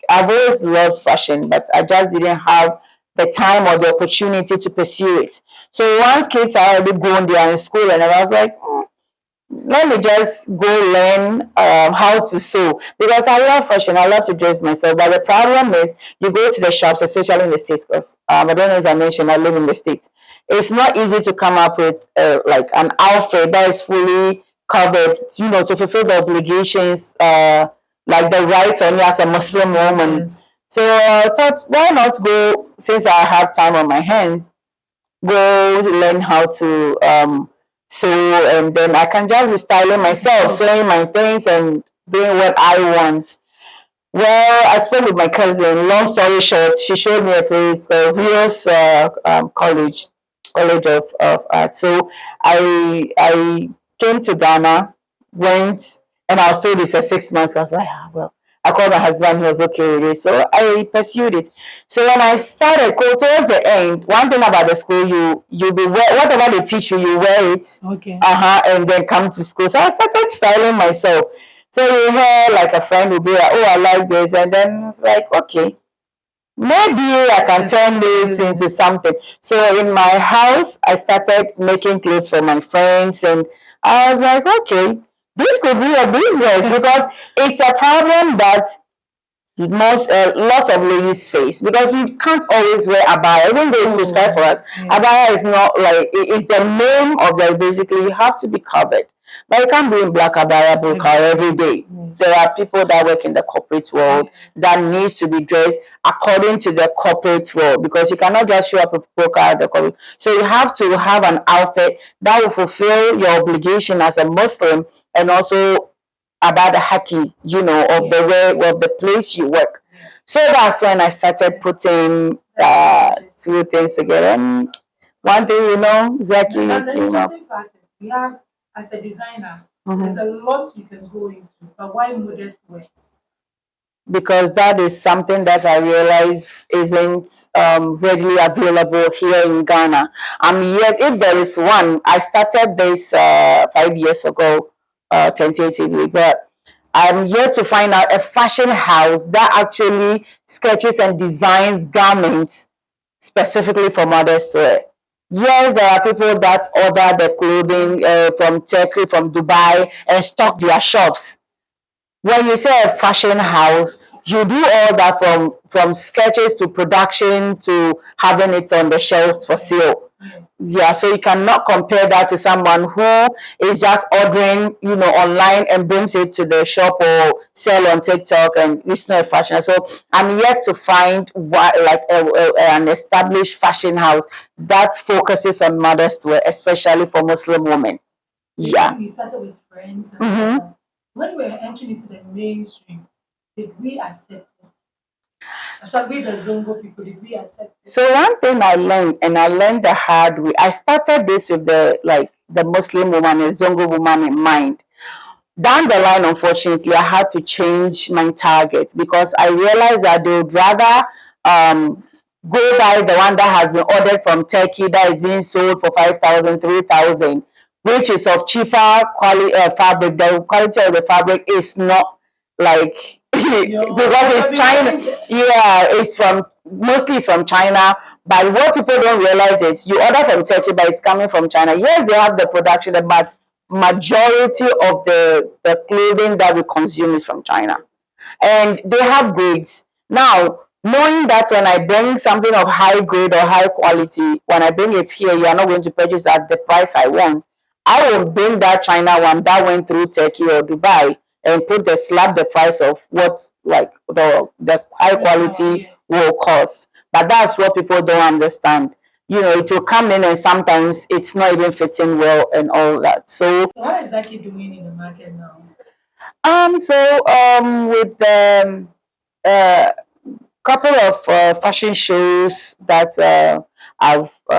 S2: I've always loved fashion, but I just didn't have the time or the opportunity to pursue it. So once kids are already grown, they are in school, and I was like, let me just go learn how to sew, because I love fashion. I love to dress myself. But the problem is, you go to the shops, especially in the States, because I don't know if I mentioned I live in the States. It's not easy to come up with like an outfit that is fully covered, to fulfill the obligations, like the rights on you as a Muslim woman.
S12: Yes.
S2: So I thought, why not go, since I have time on my hands, go learn how to sew, and then I can just be styling myself, sewing my things and doing what I want. Well, I spoke with my cousin. Long story short, she showed me a place, Rios College of Art. So I came to Ghana, went, and I was told it's a 6 months. I was like, well. I called my husband, he was okay with it. So I pursued it. So when I started, towards the end, one thing about the school, you be whatever they teach you, you wear it.
S12: Okay.
S2: And then come to school. So I started styling myself. So you hear like a friend will be like, oh, I like this. And then it's like, okay, maybe I can turn this into something. So in my house, I started making clothes for my friends. And I was like, okay, this could be a business, because it's a problem that
S13: most lots of ladies face, because you can't always wear abaya even though it's prescribed for us. Abaya is not like it's the name of the, basically you have to be covered, but you can't be in black abaya burqa every day. There are people that work in the corporate world that needs to be dressed according to the corporate world, because you cannot just show up with burqa at the corporate. So you have to have an outfit that will fulfill your obligation as a Muslim, and also about the haki, of the way of the place you work. So that's when I started putting two things together. And one thing, Zaki came up.
S12: We have, as a designer, there's a lot you can go into, but why modest wear?
S13: Because that is something that I realize isn't readily available here in Ghana. Yet, if there is one, I started this 5 years ago, tentatively, but I'm yet to find out a fashion house that actually sketches and designs garments specifically for mothers to wear. Yes, there are people that order the clothing from Turkey, from Dubai, and stock their shops. When you say a fashion house, you do all that from sketches to production to having it on the shelves for sale. Yeah, so you cannot compare that to someone who is just ordering, online and brings it to the shop or sell on TikTok, and it's not a fashion. So I'm yet to find an established fashion house that focuses on mothers wear, especially for Muslim women. Yeah.
S12: We started with friends.
S13: Mm-hmm.
S12: When we were entering into the mainstream, did we accept it? Especially the Zongo people, did we accept it?
S13: So one thing I learned, and I learned the hard way, I started this with the Muslim woman, a Zongo woman in mind. Down the line, unfortunately, I had to change my target, because I realized that they would rather go by the one that has been ordered from Turkey, that is being sold for 5,000, 3,000, which is of cheaper quality fabric. The quality of the fabric is not like because it's China. Yeah, mostly it's from China. But what people don't realize is you order from Turkey, but it's coming from China. Yes, they have the production, but majority of the clothing that we consume is from China, and they have grades. Now, knowing that when I bring something of high grade or high quality, when I bring it here, you are not going to purchase at the price I want. I will bring that China one that went through Turkey or Dubai and slap the price of what the high quality will cost. But that's what people don't understand. It will come in and sometimes it's not even fitting well and all that. So
S12: what is Zaki doing in the market now?
S13: With the couple of fashion shows that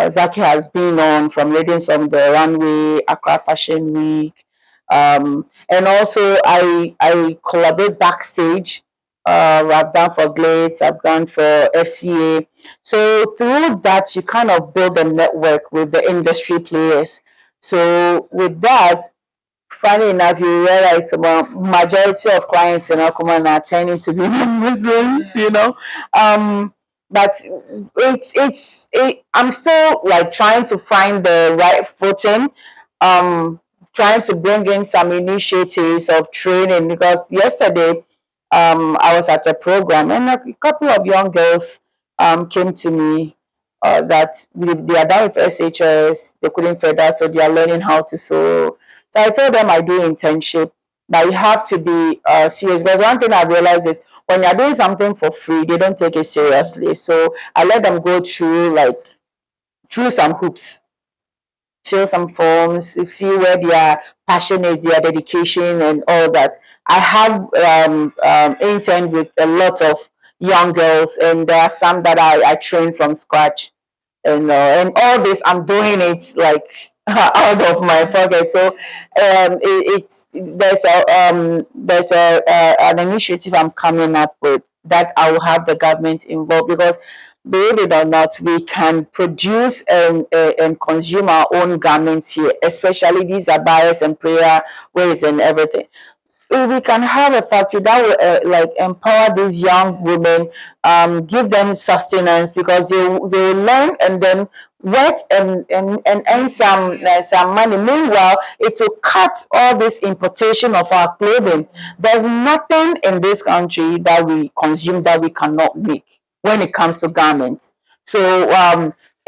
S13: Zaki has been on, from Ladies on the Runway, Accra Fashion Week, and also I collaborate backstage. I've done for Glades, I've done for FCA. So through that, you kind of build a network with the industry players. So with that, funny enough, you realize the majority of clients in Akuman are tending to be Muslims, But I'm still like trying to find the right footing, trying to bring in some initiatives of training, because yesterday I was at a program and a couple of young girls came to me that they are done with SHS, they couldn't further, so they are learning how to sew. So I told them I do internship, but you have to be serious. Because one thing I realized is when you're doing something for free, they don't take it seriously. So I let them go through some hoops, fill some forms, see where their passion is, their dedication, and all that. I have interned with a lot of young girls, and there are some that I train from scratch, and all this I'm doing it like out of my pocket. So there's an initiative I'm coming up with that I will have the government involved, because believe it or not, we can produce and consume our own garments here, especially these are bias and prayer ways and everything. If we can have a factory that will empower these young women, give them sustenance, because they will learn, and then work and earn some money. Meanwhile, it will cut all this importation of our clothing. There's nothing in this country that we consume that we cannot make when it comes to garments. So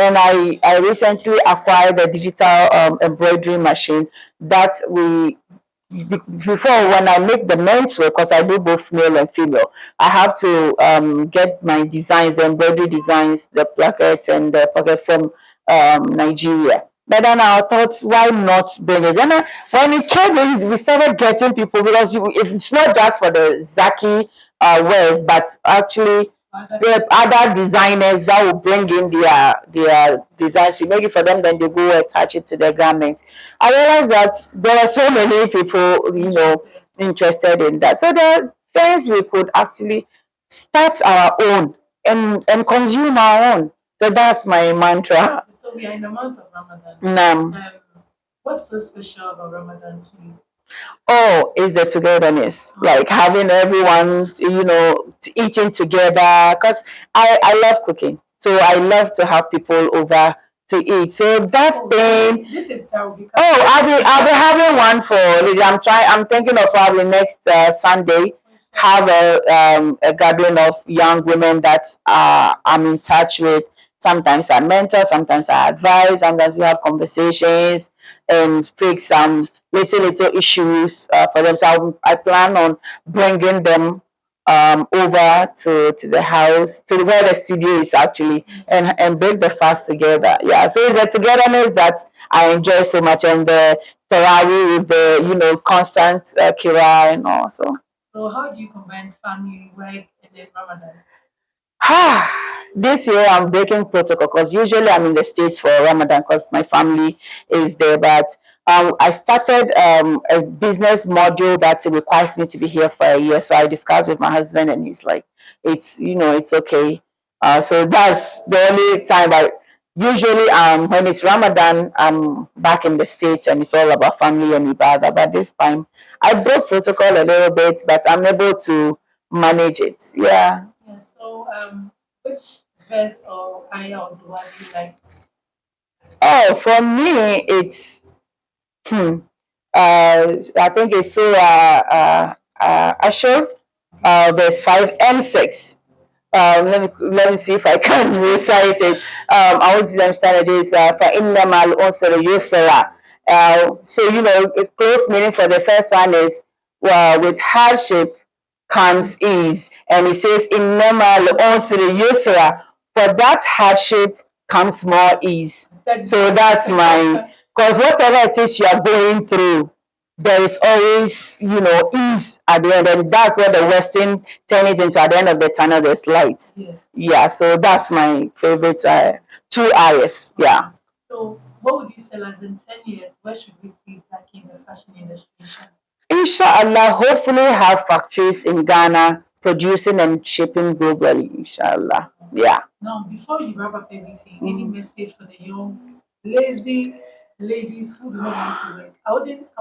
S13: and I recently acquired a digital embroidery machine that before, when I make the menswear, because I do both male and female, I have to get my designs, the embroidery designs, the plackets and the pocket from Nigeria. But then I thought, why not bring it? Then when it came in, we started getting people, because it's not just for the Zaki wears, but actually the other designers that will bring in their designs. You make it for them, then they go attach it to their garment. I realized that there are so many people, interested in that. So there are things we could actually start our own and consume our own. So that's my mantra.
S12: So we are in the month of Ramadan. What's so special about Ramadan to you?
S13: Oh, is the togetherness, like having everyone, eating together. Because I love cooking, so I love to have people over to eat. So that thing. Oh, I'll be having one for. I'm thinking of probably next Sunday. Have a gathering of young women that I'm in touch with. Sometimes I mentor, sometimes I advise, sometimes we have conversations and fix some little issues for them. So I plan on bringing them over to the house, to where the studio is actually, and break the fast together. Yeah, so it's the togetherness that I enjoy so much, and the Tarawih with the constant kira and all. So
S12: how do you combine family, work, and then Ramadan?
S13: This year I'm breaking protocol because usually I'm in the States for Ramadan because my family is there. But I started a business module that requires me to be here for a year. So I discussed with my husband, and he's like, it's okay. So that's the only time. But usually when it's Ramadan, I'm back in the States, and it's all about family and ibadah. But this time I broke protocol a little bit, but I'm able to manage it. Yeah.
S12: So, which verse or ayah or dua do you like?
S13: Oh, for me, it's I think it's Surah Ashur, verse 5 and 6. Let me see if I can recite it. I always understand it is فَإِنَّمَا الْأُنْصَرُ يُسْرًا. So a close meaning for the first one is with hardship comes ease, and it says إِنَّمَا الْأُنْصَرُ يُسْرًا. For that hardship comes more ease. So that's my, because whatever it is you are going through, there is always, ease at the end, and that's what the Western turn it into. At the end of the tunnel, there's light.
S12: Yes.
S13: Yeah, so that's my favorite 2 hours. Yeah.
S12: So, what would you tell us in 10 years? Where should we see Zaki in the fashion industry?
S13: Inshallah, hopefully have factories in Ghana producing and shipping globally. Inshallah. Yeah.
S12: Now, before you wrap up everything, any message for the young, lazy ladies who do not want to work? I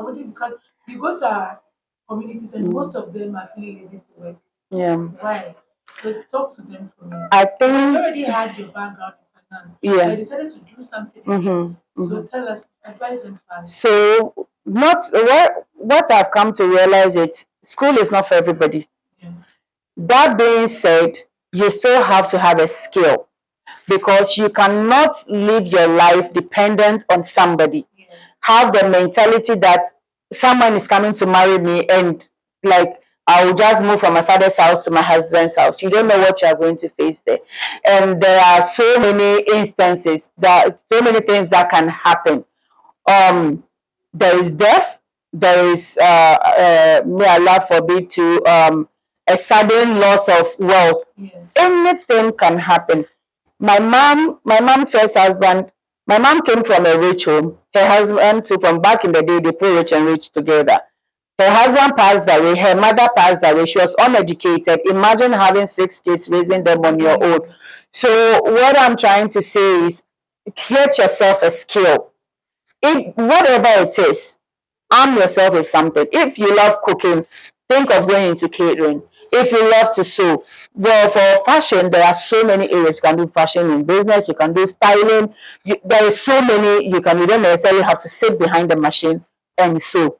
S12: wouldn't, because you go to our communities and most of them are feeling lazy to work.
S13: Yeah.
S12: Why? So talk to them for me.
S13: I think
S12: you already had your background in finance.
S13: Yeah.
S12: So I decided to do something. So tell us, advise them first.
S13: So what I've come to realize is school is not for everybody.
S12: Yeah.
S13: That being said, you still have to have a skill, because you cannot live your life dependent on somebody. Have the mentality that someone is coming to marry me, and like I will just move from my father's house to my husband's house. You don't know what you are going to face there. And there are so many instances, so many things that can happen. There is death, there is may Allah forbid to a sudden loss of wealth.
S12: Yes.
S13: Anything can happen. My mom's first husband, my mom came from a rich home. Her husband too, from back in the day, they put rich and rich together. Her husband passed away, her mother passed away, she was uneducated. Imagine having 6 kids, raising them on your own. So what I'm trying to say is, create yourself a skill. Whatever it is, arm yourself with something. If you love cooking, think of going into catering. if you love to sew. Well, for fashion, there are so many areas. You can do fashion in business, you can do styling. There is so many you can. You don't necessarily have to sit behind the machine and sew.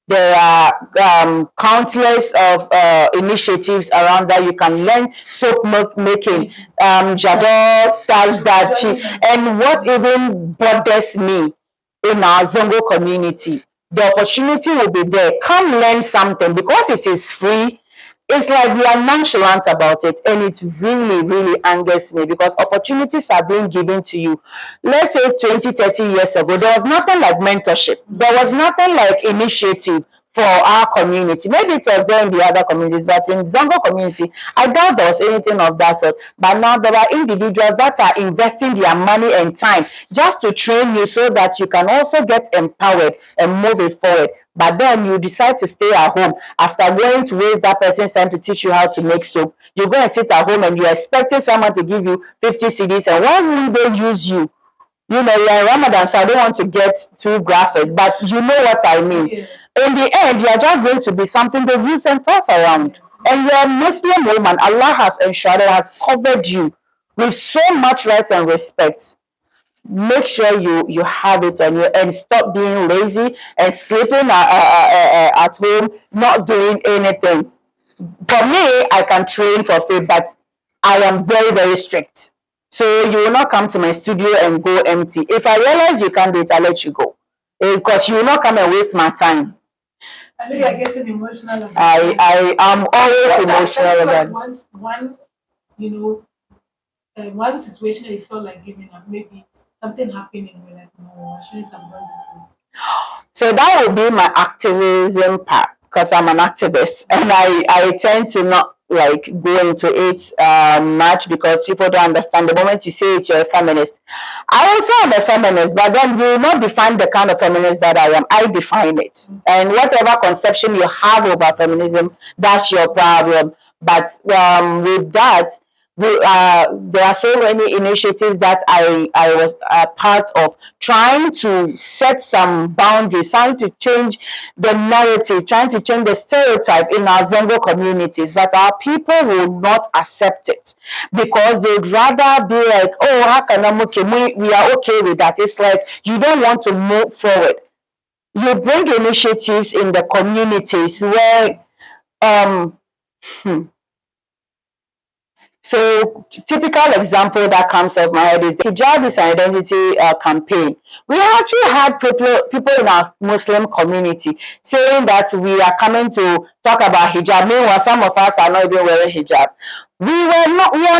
S13: There are countless of initiatives around that. You can learn soap making. Jador does that. And what even bothers me in our Zongo community, the opportunity will be there. Come learn something because it is free. It's like we are nonchalant about it, and it really, really angers me because opportunities are being given to you. Let's say 20, 30 years ago, there was nothing like mentorship, there was nothing like initiative for our community. Maybe it was there in the other communities, but in Zango community, I doubt there was anything of that sort. But now there are individuals that are investing their money and time just to train you so that you can also get empowered and move it forward. But then you decide to stay at home after going to waste that person's time to teach you how to make soap. You go and sit at home and you're expecting someone to give you 50 CDs, and why will they use you? You know, you're in Ramadan, so I don't want to get too graphic, but you know what I mean. Yes. In the end, you're just going to be something they use and toss around. And you're a Muslim woman. Allah has ensured, has covered you with so much rights and respect. Make sure you have it on you and stop being lazy and sleeping at home, not doing anything. For me, I can train for free, but I am very, very strict. So you will not come to my studio and go empty. If I realize you can't do it, I'll let you go. Because you will not come and waste my time.
S12: I know you're getting emotional about
S13: I am always emotional about it.
S12: One, you know, one situation that you felt like giving up, maybe something happened and you're like, no, I shouldn't have done this way.
S13: So that would be my activism part because I'm an activist and I tend to not like go into it much because people don't understand. The moment you say it, you're a feminist. I also am a feminist, but then you will not define the kind of feminist that I am. I define it. And whatever conception you have over feminism, that's your problem. But with that, there are so many initiatives that I was a part of, trying to set some boundaries, trying to change the narrative, trying to change the stereotype in our Zongo communities, but our people will not accept it because they'd rather be like, oh, how can I okay? We are okay with that. It's like you don't want to move forward. You bring initiatives in the communities where So, typical example that comes up my head is the hijab is an identity campaign. We actually had people in our Muslim community saying that we are coming to talk about hijab. Meanwhile, some of us are not even wearing hijab. We are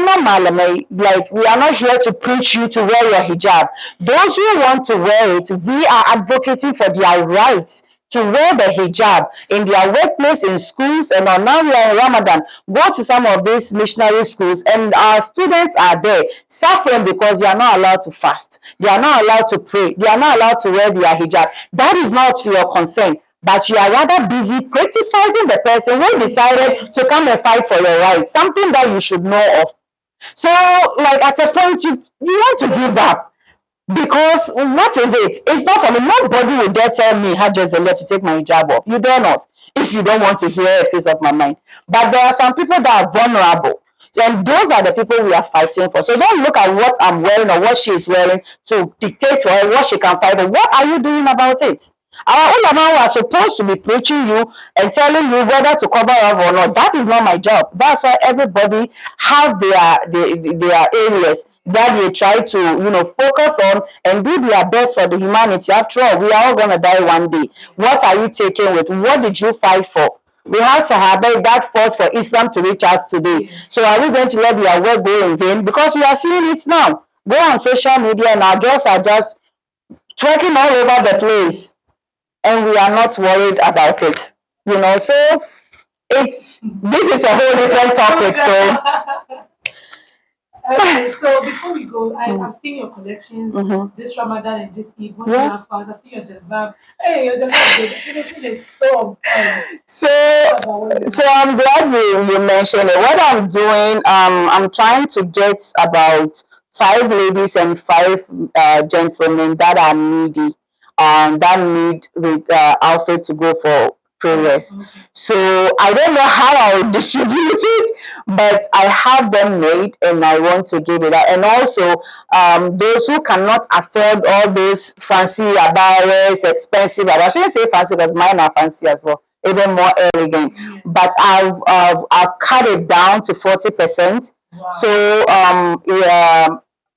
S13: not malamai. Like, we are not here to preach you to wear your hijab. Those who want to wear it, we are advocating for their rights to wear the hijab in their workplace, in schools, and now we are in Ramadan. Go to some of these missionary schools, and our students are there suffering because they are not allowed to fast. They are not allowed to pray. They are not allowed to wear their hijab. That is not your concern. But you are rather busy criticizing the person who decided to come and fight for your rights, something that you should know of. So, like, at a point, you want to give up. Because what is it? It's not for me. Nobody will dare tell me, Hajjazelia, to take my hijab off. You dare not, if you don't want to hear a piece of my mind. But there are some people that are vulnerable. And those are the people we are fighting for. So don't look at what I'm wearing or what she is wearing to dictate to her what she can fight for. What are you doing about it? Our ulama are supposed to be preaching you and telling you whether to cover up or not. That is not my job. That's why everybody have their areas that they try to, you know, focus on and do their best for the humanity. After all, we are all going to die one day. What are you taking with? What did you fight for? We have Sahaba that fought for Islam to reach us today. So are we going to let their work go in vain? Because we are seeing it now. Go on social media and our girls are just twerking all over the place. And we are not worried about it. You know, so this is a whole different topic. So
S12: okay, so before we go, I've seen your collections this Ramadan and this Eid. What do you have for us? I've seen your jalbab. Hey, your jalbab, the definition is so
S13: So I'm glad you mentioned it. What I'm doing, I'm trying to get about 5 ladies and 5 gentlemen that are needy, that need outfit to go for prayers. So I don't know how I'll distribute it, but I have them made and I want to give it out. And also, those who cannot afford all those fancy abayas, expensive, I shouldn't say fancy because mine are fancy as well, even more elegant. But I've cut it down to 40%. So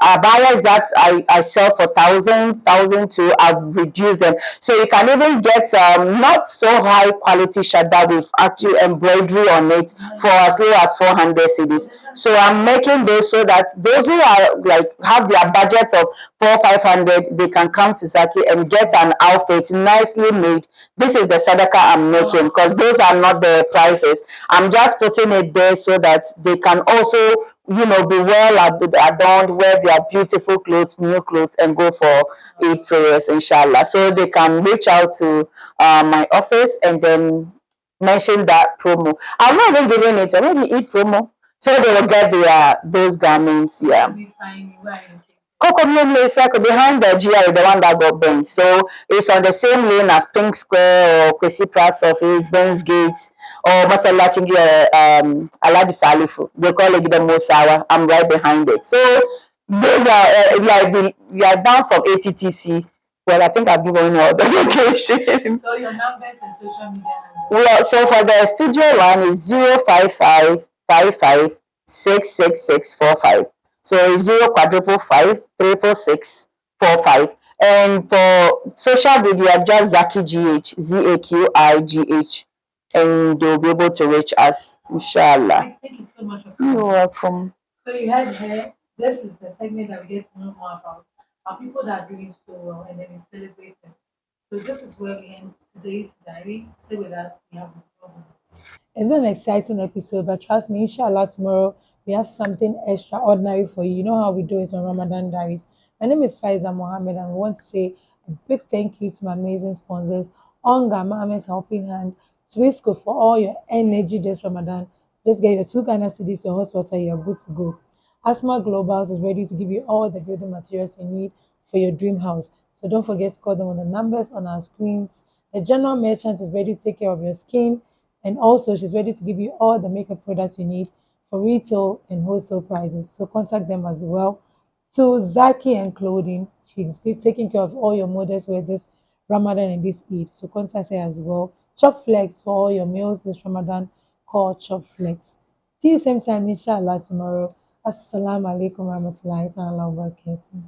S13: buyers that I sell for thousand two, I've reduced them. So you can even get not so high quality shadda with actually embroidery on it for as low as 400 cedis. So I'm making those so that those who are like have their budget of 400-500, they can come to Zaki and get an outfit nicely made. This is the sadaka I'm making because those are not the prices. I'm just putting it there so that they can also be well adorned, wear their beautiful clothes, new clothes, and go for Eid prayers, inshallah. So they can reach out to my office and then mention that promo. I'm not even giving it, I'm going to Eid promo. So they will get those garments, yeah. Coco behind the GI, the one that got burnt. So it's on the same lane as Pink Square or Kwesi Pratt's office, Burns Gate, or Masalachi Aladi Salifu. They call it the Mosawa. I'm right behind it. So those are we are down from ATTC. Well, I think I've given you all the location.
S12: So your numbers and social media numbers.
S13: Well, so for the studio one is 05555666645. So it's 0 quadruple 5 666 45. And for social media, just Zaki GH, ZAQIGH, and they'll be able to reach us, inshallah.
S12: Thank you so much for
S13: coming. You're welcome.
S12: So you had here, this is the segment that we get to know more about our people that are doing so well and then we celebrate them. So this is where we end today's diary. Stay with us. We have no problem. It's been an exciting episode, but trust me, inshallah, tomorrow we have something extraordinary for you. You know how we do it on Ramadan Diaries. My name is Faiza Mohammed, and we want to say a big thank you to my amazing sponsors, Onga, Mama's Helping Hand, Swisco for all your energy this Ramadan. Just get your 2 Ghana cedis, your hot water, you're good to go. Asma Globals is ready to give you all the building materials you need for your dream house. So don't forget to call them on the numbers on our screens. The general merchant is ready to take care of your skin. And also, she's ready to give you all the makeup products you need for retail and wholesale prices. So contact them as well. So Zaki and Clothing, she's taking care of all your models with this Ramadan and this Eid. So contact her as well. Chop Flex for all your meals this Ramadan. Call Chop Flex. See you same time, inshallah, tomorrow. Assalamu alaikum warahmatullahi ta'ala wa barakatuh.